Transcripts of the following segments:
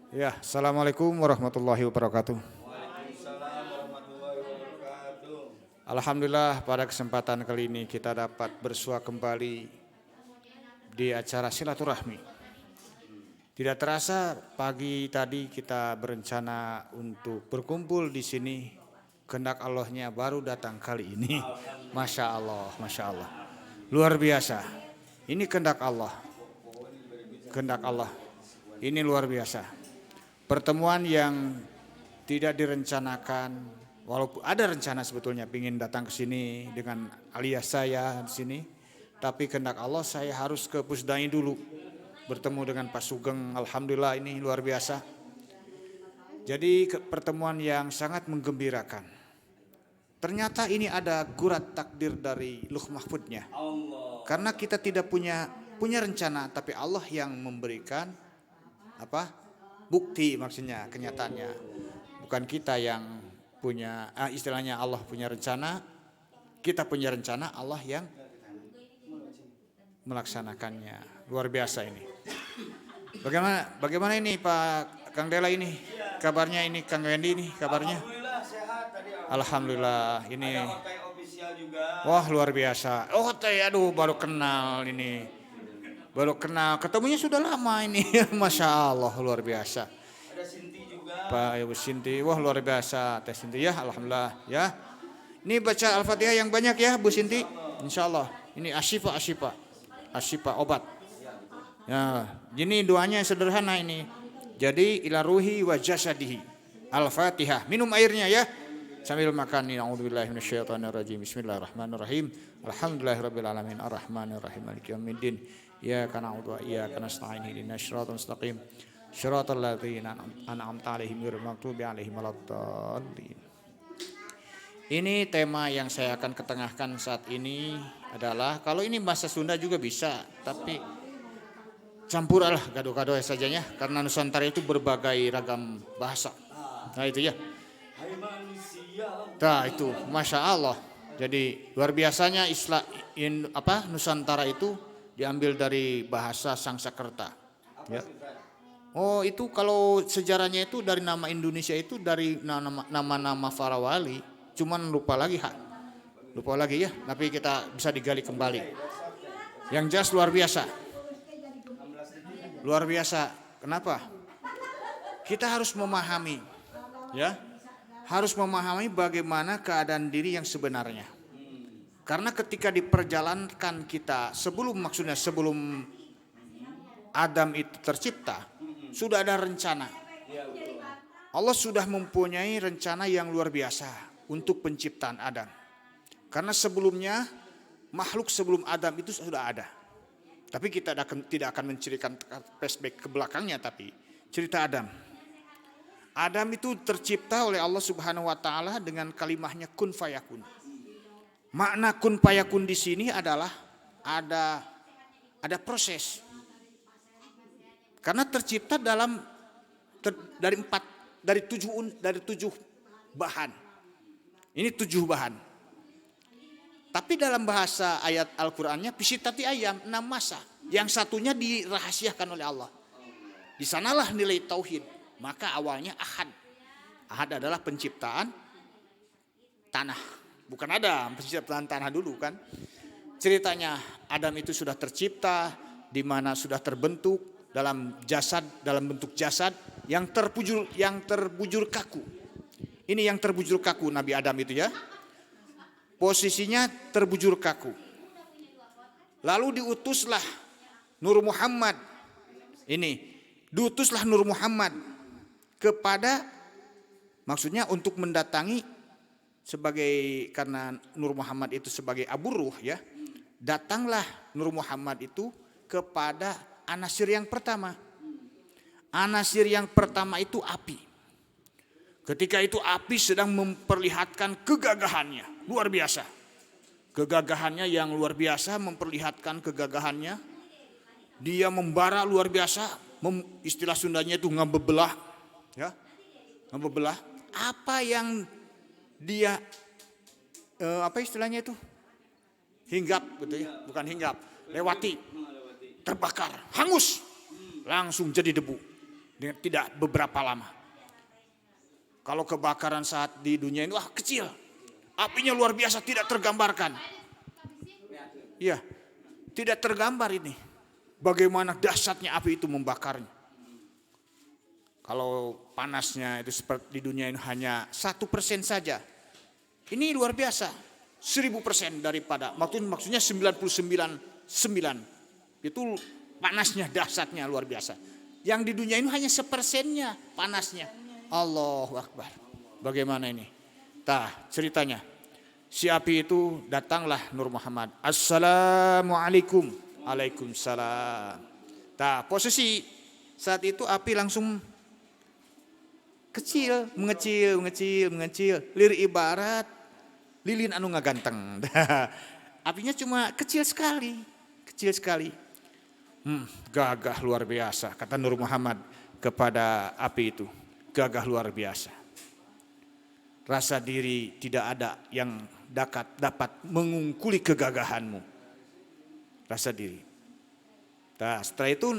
Ya, Assalamualaikum warahmatullahi wabarakatuh. Waalaikumsalam warahmatullahi wabarakatuh. Alhamdulillah pada kesempatan kali ini kita dapat bersua kembali di acara silaturahmi. Tidak terasa pagi tadi kita berencana untuk berkumpul di sini. Kehendak Allahnya baru datang kali ini. Masya Allah, Masya Allah. Luar biasa. Ini kehendak Allah. Kehendak Allah. Ini luar biasa. Pertemuan yang tidak direncanakan, walaupun ada rencana sebetulnya ingin datang ke sini dengan alias saya di sini, tapi kehendak Allah saya harus ke Pusdai dulu bertemu dengan Pak Sugeng. Alhamdulillah ini luar biasa. Jadi pertemuan yang sangat menggembirakan. Ternyata ini ada gurat takdir dari Luh Mahfudnya. Karena kita tidak punya rencana, tapi Allah yang memberikan bukti, maksudnya kenyataannya. Bukan kita yang punya istilahnya Allah punya rencana, kita punya rencana, Allah yang melaksanakannya. Luar biasa ini. Bagaimana ini Pak Kang Dela ini kabarnya, ini Kang Wendy ini kabarnya? Alhamdulillah sehat tadi. Alhamdulillah ini. Ada hotel official juga. Wah luar biasa. Oh teh, aduh baru kenal ini. Baru kenal, ketemunya sudah lama ini. Masya Allah luar biasa. Ada Sinti juga. Pak Ibu Sinti, wah luar biasa Teh Sinti ya, alhamdulillah ya. Ini baca Al-Fatihah yang banyak ya Bu Sinti, insya Allah. Ini asyifa obat. Ya, ini doanya sederhana ini. Jadi ila ruhi wa jasadihi. Al-Fatihah, minum airnya ya. Sambil makan. A'udzubillahi minasyaitonirrajim. Bismillahirrahmanirrahim. Alhamdulillahirabbil alamin arrahmanirrahim maliki yaumiddin. Iyyaka na'budu wa iyyaka nasta'in ihdinas siratal mustaqim. Shiratal ladzina an'amta 'alaihim ghairil maghdubi 'alaihim waladdallin. Ini tema yang saya akan ketengahkan saat ini adalah, kalau ini bahasa Sunda juga bisa, tapi campur lah gado-gado sajanya, karena Nusantara itu berbagai ragam bahasa. Nah itu ya. Hai manusia. Nah itu, masya Allah. Jadi luar biasanya Nusantara itu diambil dari bahasa Sangsakerta. Ya. Oh itu kalau sejarahnya itu dari nama Indonesia itu dari nama-nama para wali. Cuman lupa lagi ya. Tapi kita bisa digali kembali. Yang jelas luar biasa. Luar biasa. Kenapa? Kita harus memahami, ya. Harus memahami bagaimana keadaan diri yang sebenarnya. Karena ketika diperjalankan kita sebelum Adam itu tercipta, sudah ada rencana. Allah sudah mempunyai rencana yang luar biasa untuk penciptaan Adam. Karena sebelumnya makhluk sebelum Adam itu sudah ada. Tapi kita tidak akan menceritakan flashback ke belakangnya, tapi cerita Adam. Adam itu tercipta oleh Allah Subhanahu wa taala dengan kalimahnya kun fayakun. Makna kun fayakun di sini adalah ada proses. Karena tercipta dari tujuh bahan. Ini 7 bahan. Tapi dalam bahasa ayat Al-Qur'annya pisitati ayam 6 masa. Yang satunya dirahasiakan oleh Allah. Di sanalah nilai tauhid. Maka awalnya ahad. Ahad adalah penciptaan tanah. Bukan Adam, penciptaan tanah dulu kan. Ceritanya Adam itu sudah tercipta, di mana sudah terbentuk dalam bentuk jasad yang terbujur kaku. Ini yang terbujur kaku Nabi Adam itu ya. Posisinya terbujur kaku. Lalu diutuslah Nur Muhammad. Diutuslah Nur Muhammad kepada, maksudnya untuk mendatangi karena Nur Muhammad itu sebagai abu ruh ya. Datanglah Nur Muhammad itu kepada anasir yang pertama. Anasir yang pertama itu api. Ketika itu api sedang memperlihatkan kegagahannya, luar biasa. Kegagahannya yang luar biasa, memperlihatkan kegagahannya. Dia membara luar biasa, istilah Sundanya itu ngebebelah, ya. Ngebebelah. Apa yang dia istilahnya itu? Hinggap gitu ya, bukan hinggap, lewati. Terbakar, hangus. Langsung jadi debu. tidak beberapa lama. Kalau kebakaran saat di dunia ini, wah kecil. Apinya luar biasa, tidak tergambarkan. Iya, tidak tergambar ini. Bagaimana dahsyatnya api itu membakarnya. Kalau panasnya itu seperti di dunia ini hanya 1% saja. Ini luar biasa. 1000% daripada, maksudnya 99,9. Itu panasnya, dahsyatnya luar biasa. Yang di dunia ini hanya 1%-nya panasnya. Allahu Akbar. Bagaimana ini? Ceritanya. Si api itu datanglah Nur Muhammad. Assalamualaikum. Waalaikumsalam. Posisi saat itu api langsung mengecil. Lir ibarat lilin anu ngaganteng. Apinya cuma kecil sekali. Gagah luar biasa, kata Nur Muhammad kepada api itu. Gagah luar biasa. Rasa diri tidak ada yang dapat mengungkuli kegagahanmu. Rasa diri. Setelah itu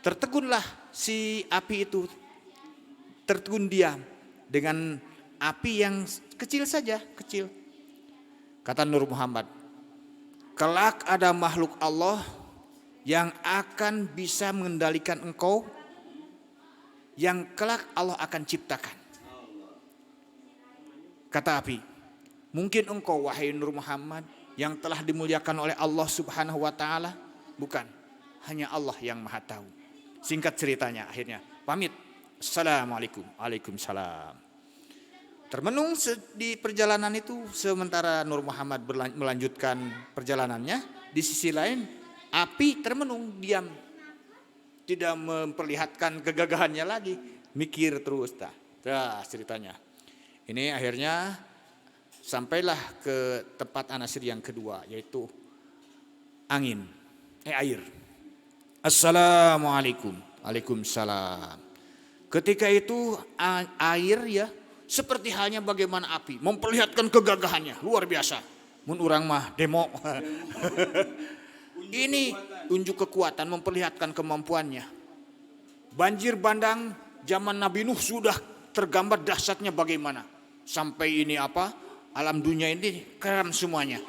tertegunlah si api itu. Tertegun diam dengan api yang kecil saja. Kata Nur Muhammad, kelak ada makhluk Allah yang akan bisa mengendalikan engkau, yang kelak Allah akan ciptakan. Kata api, mungkin engkau wahai Nur Muhammad yang telah dimuliakan oleh Allah Subhanahu wa Ta'ala? Bukan, hanya Allah yang Maha Tahu. Singkat ceritanya, akhirnya pamit. Assalamualaikum. Waalaikumsalam. Termenung di perjalanan itu, sementara Nur Muhammad melanjutkan perjalanannya, di sisi lain api termenung diam, tidak memperlihatkan kegagahannya lagi, mikir terus. Ceritanya ini akhirnya sampailah ke tempat anasir yang kedua, yaitu air. Assalamualaikum. Waalaikumsalam. Ketika itu air ya seperti halnya bagaimana api memperlihatkan kegagahannya luar biasa. Mun urang mah demo. Ini unjuk kekuatan, memperlihatkan kemampuannya. Banjir bandang zaman Nabi Nuh sudah tergambar dahsyatnya bagaimana. Sampai ini alam dunia ini keram semuanya.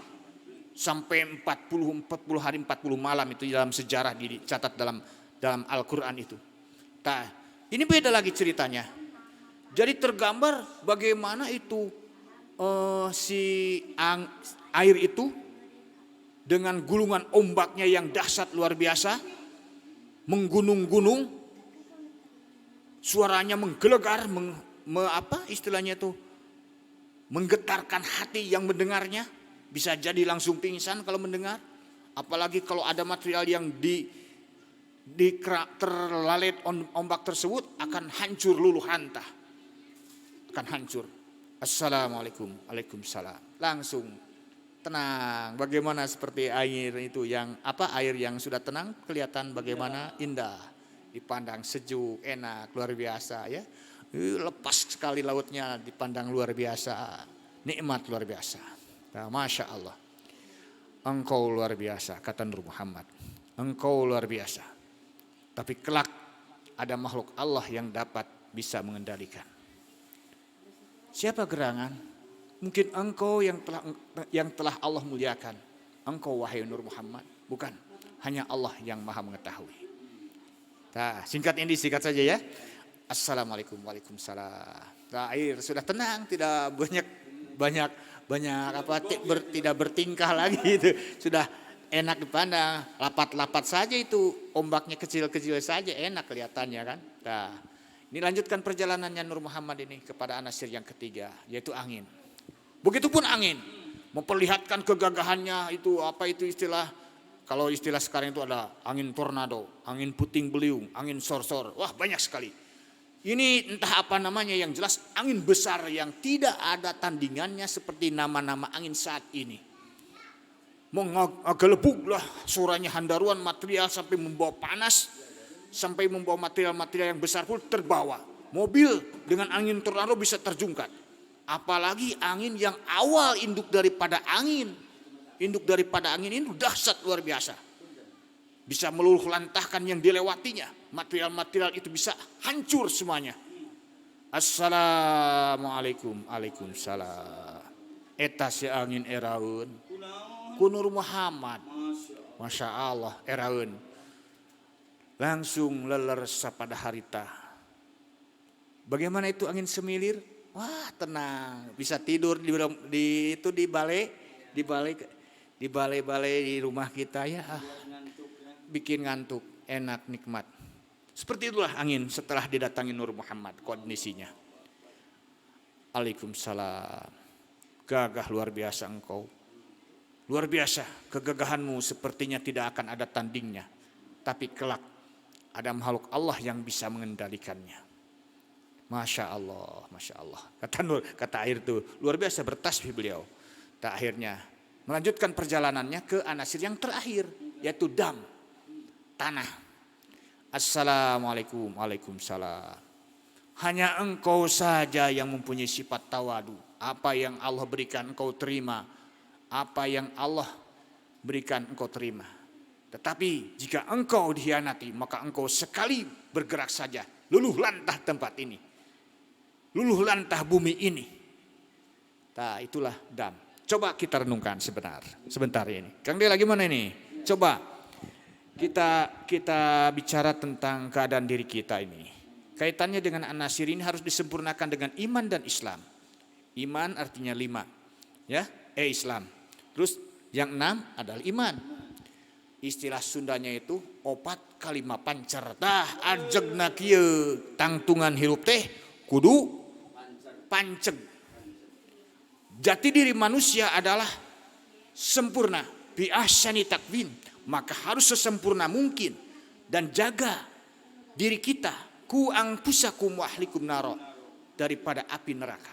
Sampai 40 hari 40 malam itu dalam sejarah dicatat dalam Al-Qur'an itu. Ini beda lagi ceritanya. Jadi tergambar bagaimana itu air itu dengan gulungan ombaknya yang dahsyat luar biasa, menggunung-gunung, suaranya menggelegar, istilahnya itu, menggetarkan hati yang mendengarnya, bisa jadi langsung pingsan kalau mendengar, apalagi kalau ada material yang terlalet ombak tersebut akan hancur luluh hantah, akan hancur. Assalamualaikum. Waalaikumsalam. Langsung tenang. Bagaimana seperti air itu air yang sudah tenang kelihatan bagaimana indah, dipandang sejuk, enak, luar biasa ya. Lepas sekali lautnya dipandang luar biasa, nikmat luar biasa. Masya Allah. Engkau luar biasa, kata Nur Muhammad. Engkau luar biasa. Tapi kelak ada makhluk Allah yang dapat bisa mengendalikan. Siapa gerangan? Mungkin engkau yang telah Allah muliakan. Engkau wahai Nur Muhammad. Bukan, hanya Allah yang maha mengetahui. Singkat saja ya. Assalamualaikum. Waalaikumsalam. Air sudah tenang, tidak banyak tidak bertingkah lagi itu. Sudah enak dipandang, lapat-lapat saja itu, ombaknya kecil-kecil saja, enak kelihatannya kan. Ini lanjutkan perjalanannya Nur Muhammad ini kepada anasir yang ketiga, yaitu angin. Begitupun angin, memperlihatkan kegagahannya itu kalau istilah sekarang itu ada angin tornado, angin puting beliung, angin sorsor, wah banyak sekali. Ini entah apa namanya, yang jelas angin besar yang tidak ada tandingannya seperti nama-nama angin saat ini. Menggelebuklah suaranya, handaruan material sampai membawa panas, sampai membawa material-material yang besar pun terbawa. Mobil dengan angin tornado bisa terjungkat. Apalagi angin yang awal induk daripada angin ini dahsyat luar biasa. Bisa meluluh lantahkan yang dilewatinya. material-material itu bisa hancur semuanya. Assalamualaikum, waalaikumsalam. Eta si angin eraun, kunur Muhammad, masya Allah eraun. Langsung lelersa pada harita. Bagaimana itu angin semilir? Wah tenang, bisa tidur di balai di rumah kita ya. Bikin ngantuk, enak, nikmat. Seperti itulah angin setelah didatangi Nur Muhammad kondisinya. Waalaikumsalam. Gagah luar biasa engkau. Luar biasa kegagahanmu sepertinya tidak akan ada tandingnya. Tapi kelak ada makhluk Allah yang bisa mengendalikannya. Masya Allah, Masya Allah. Kata air itu luar biasa bertasbih beliau. Tak akhirnya melanjutkan perjalanannya ke anasir yang terakhir yaitu dam, tanah. Assalamualaikum, waalaikumsalam. Hanya engkau saja yang mempunyai sifat tawadu. Apa yang Allah berikan engkau terima. Apa yang Allah berikan engkau terima. Tetapi jika engkau dikhianati maka engkau sekali bergerak saja. Luluh lantah tempat ini. Luluh lantah bumi ini. Nah itulah dam. Coba kita renungkan sebentar ini. Kang Dela gimana ini? Coba. Kita bicara tentang keadaan diri kita ini. Kaitannya dengan an-nasir ini harus disempurnakan dengan iman dan Islam. Iman artinya 5. Ya, Islam. Terus yang 6 adalah iman. Istilah Sundanya itu opat kalima pancer. Tah ajegna kieu tangtungan hirup teh kudu panceg. Jati diri manusia adalah sempurna bi ahsani takwim. Maka harus sesempurna mungkin dan jaga diri kita ku angpusakum wa ahlikum naro daripada api neraka.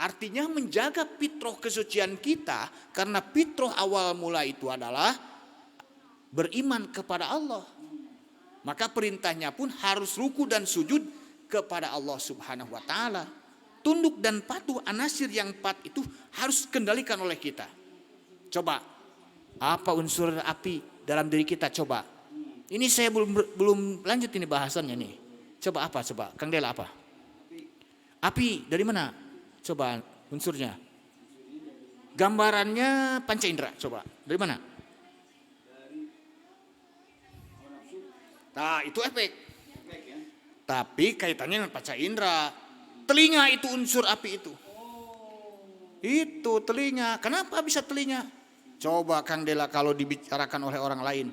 Artinya menjaga fitrah kesucian kita karena fitrah awal mula itu adalah beriman kepada Allah. Maka perintahnya pun harus ruku dan sujud kepada Allah Subhanahu wa taala. Tunduk dan patuh anasir yang 4 itu harus kendalikan oleh kita. Coba apa unsur api dalam diri kita coba. Ini saya belum lanjut ini bahasannya nih. Coba apa coba? Kang Dela apa? Api dari mana? Coba unsurnya. Gambarannya panca indera coba. Dari mana? Nah, itu efek. Tapi kaitannya dengan panca indera. Telinga itu unsur api itu. Itu telinga. Kenapa bisa telinga? Coba Kang Dela kalau dibicarakan oleh orang lain.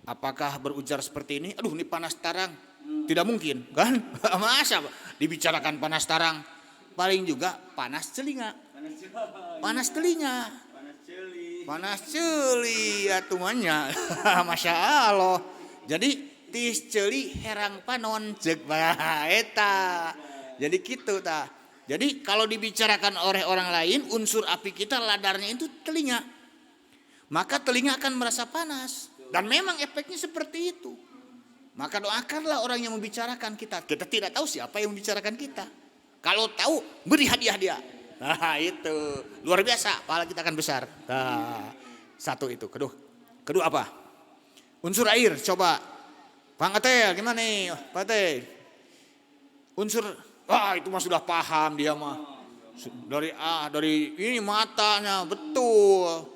Apakah berujar seperti ini? Aduh ini panas tarang. Tidak mungkin kan? Masa dibicarakan panas tarang. Paling juga panas telinga. Panas telinga. Panas celi atumannya. Masya Allah. Jadi tis celi herang panon cek eta. Jadi gitu ta. Jadi kalau dibicarakan oleh orang lain unsur api kita ladarnya itu telinga. Maka telinga akan merasa panas. Dan memang efeknya seperti itu. Maka doakanlah orang yang membicarakan kita. Kita tidak tahu siapa yang membicarakan kita. Kalau tahu beri hadiah dia. Nah itu luar biasa. Pahala kita akan besar. Nah, satu itu. Kedua apa? Unsur air. Coba. Bang Atel gimana nih? Pak Atel. Unsur. Wah itu mah sudah paham dia mah. Dari ini matanya. Betul.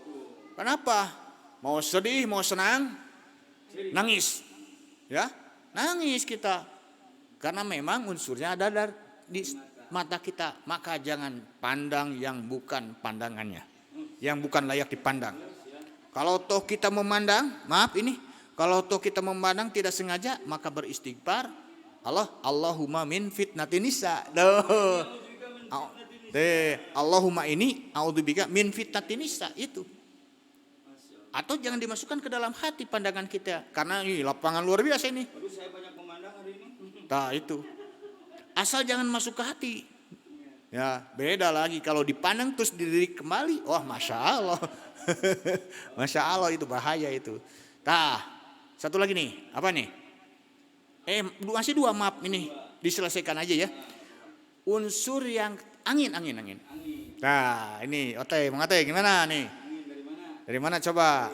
Kenapa? Mau sedih, mau senang, nangis. Ya, nangis kita. Karena memang unsurnya ada di mata kita. Maka jangan pandang yang bukan pandangannya. Yang bukan layak dipandang. Kalau toh kita memandang, maaf ini. Kalau toh kita memandang tidak sengaja, maka beristighfar. Allahumma min fitnatin nisa. Allahumma ini a'udzubika min fitnatin nisa itu. Atau jangan dimasukkan ke dalam hati pandangan kita. Karena ini lapangan luar biasa ini. Aduh saya banyak memandang hari ini. Nah itu. Asal jangan masuk ke hati. Ya beda lagi kalau dipandang terus dilirik kembali. Wah Masya Allah. Masya Allah itu bahaya itu. Nah satu lagi nih. Apa nih? Masih 2 maaf ini. Diselesaikan aja ya. Unsur yang angin. Nah ini Ote, Mang Ote gimana nih? Dari mana coba?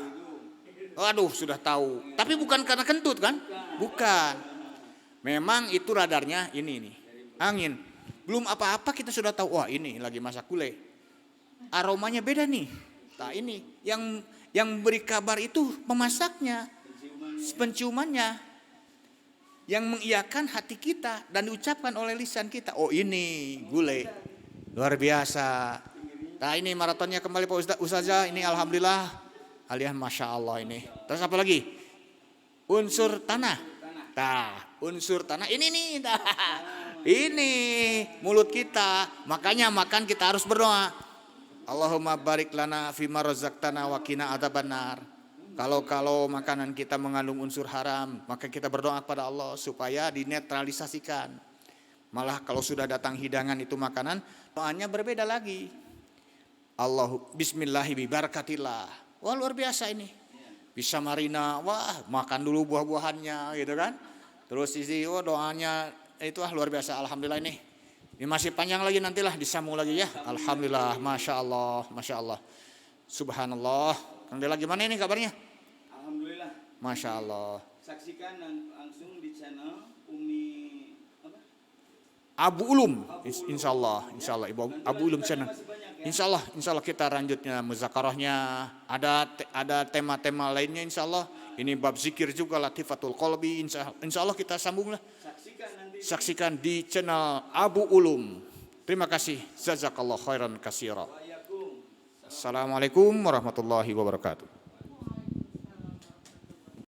Waduh sudah tahu. Tapi bukan karena kentut kan? Bukan. Memang itu radarnya ini nih, angin. Belum apa-apa kita sudah tahu, wah ini lagi masak gulai. Aromanya beda nih. Nah ini yang beri kabar itu pemasaknya, penciumannya, yang mengiyakan hati kita dan diucapkan oleh lisan kita. Oh ini gulai, luar biasa. Nah ini maratonnya kembali Pak Ustazah, ini alhamdulillah, alihan masya Allah ini. Terus apa lagi? Unsur tanah. Nah, unsur tanah ini nih, nah, ini mulut kita. Makanya makan kita harus berdoa. Allahumma barik lana fima razaqtana wa qina adzabannar. Kalau makanan kita mengandung unsur haram, maka kita berdoa kepada Allah supaya dinetralisasikan. Malah kalau sudah datang hidangan itu makanan, doanya berbeda lagi. Allahu bismillahi bi barakatillah. Wah luar biasa ini. Bisa marina, wah makan dulu buah-buahannya gitu kan. Terus isi doanya itu luar biasa, alhamdulillah ini. Ini masih panjang lagi, nantilah disambung lagi ya. Alhamdulillah, masya Allah, masya Allah. Subhanallah. Kang Dela gimana ini kabarnya? Alhamdulillah. Masya Allah. Saksikan langsung di channel Umi apa? Abu Ulum, insya Allah Ibu Abu Ulum channel. Insya Allah kita lanjutnya muzakarahnya, ada tema-tema lainnya insya Allah. Ini bab zikir juga, latifatul qalbi, insya Allah kita sambung lah. Saksikan di channel Abu Ulum. Terima kasih, jazakallah khairan katsira. Assalamualaikum warahmatullahi wabarakatuh.